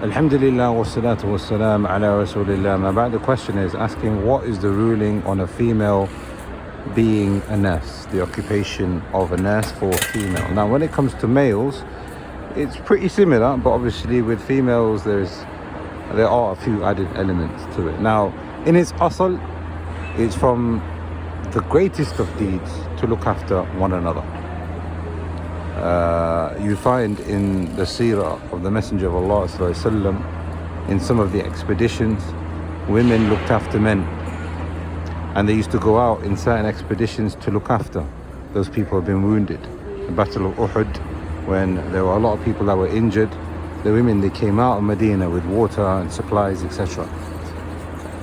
Alhamdulillah wa salatu wa salam ala rasulillah. Ma ba'd, the question is asking what is the ruling on a female being a nurse, the occupation of a nurse for female. Now when it comes to males, it's pretty similar, but obviously with females there are a few added elements to it. Now in its asl, it's from the greatest of deeds to look after one another. You find in the seerah of the Messenger of Allah ﷺ, in some of the expeditions, women looked after men, and they used to go out in certain expeditions to look after those people who have been wounded. The Battle of Uhud, when there were a lot of people that were injured, the women, they came out of Medina with water and supplies, etc.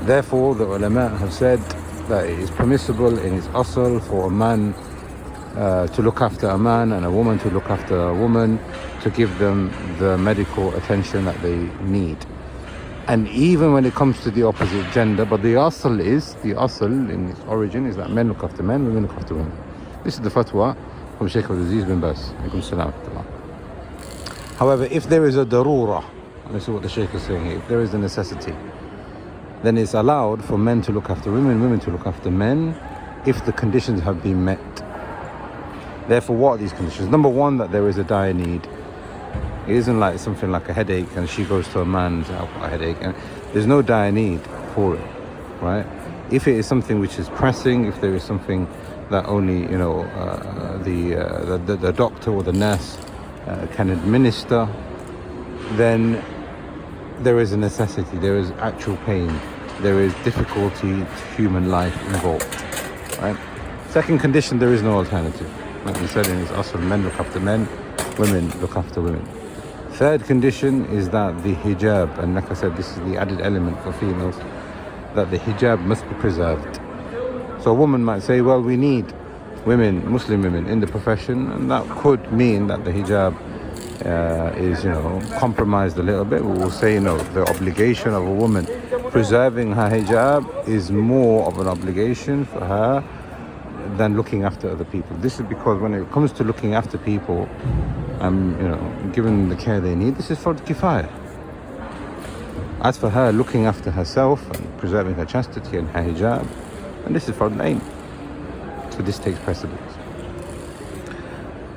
Therefore, the ulama have said that it is permissible in its asl for a man to look after a man and a woman to look after a woman, to give them the medical attention that they need. And even when it comes to the opposite gender, but the asl in its origin is that men look after men, women look after women. This is the fatwa from Shaykh Aziz bin Baz. However, if there is a darura, and this is what the Shaykh is saying here, if there is a necessity, then it's allowed for men to look after women, women to look after men, if the conditions have been met. Therefore, what are these conditions? Number one, that there is a dire need. It isn't like something like a headache and she goes to a man and says, I've got a headache, and there's no dire need for it, right? If it is something which is pressing, if there is something that only the doctor or the nurse can administer, then there is a necessity, there is actual pain, there is difficulty to human life involved, right? Second condition, there is no alternative. Like we said in his asl, men look after men, women look after women. Third condition is that the hijab, and like I said, this is the added element for females, that the hijab must be preserved. So a woman might say, well, we need women, Muslim women in the profession, and that could mean that the hijab is, compromised a little bit. We will say, the obligation of a woman preserving her hijab is more of an obligation for her than looking after other people. This is because when it comes to looking after people, giving the care they need, this is fard kifaya. As for her looking after herself and preserving her chastity and her hijab, and this is fard ain. So this takes precedence.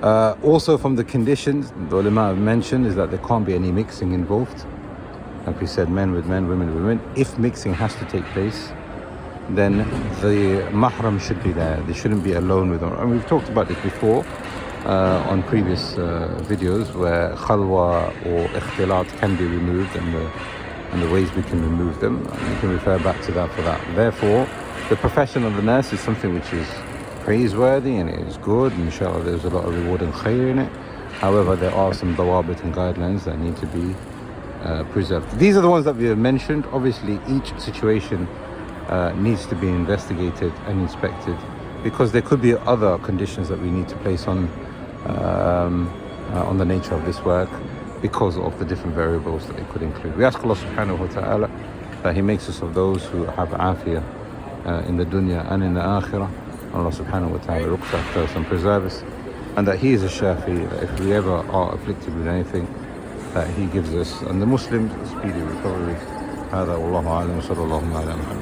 Also from the conditions the ulama have mentioned is that there can't be any mixing involved. Like we said, men with men, women with women. If mixing has to take place, then the mahram should be there. They shouldn't be alone with them. And we've talked about this before on previous videos, where khalwa or ikhtilat can be removed, and the ways we can remove them. And you can refer back to that for that. Therefore, the profession of the nurse is something which is praiseworthy and it is good, and inshallah there's a lot of reward and khair in it. However, there are some dawabit and guidelines that need to be preserved. These are the ones that we have mentioned. Obviously, each situation needs to be investigated and inspected, because there could be other conditions that we need to place on the nature of this work, because of the different variables that it could include. We ask Allah subhanahu wa ta'ala that He makes us of those who have afiyah in the dunya and in the akhirah. Allah subhanahu wa ta'ala looks after us and preserves us, and that He is a shafi, that if we ever are afflicted with anything, that He gives us and the Muslims speedy recovery. هذا والله أعلم وصلى الله على محمد.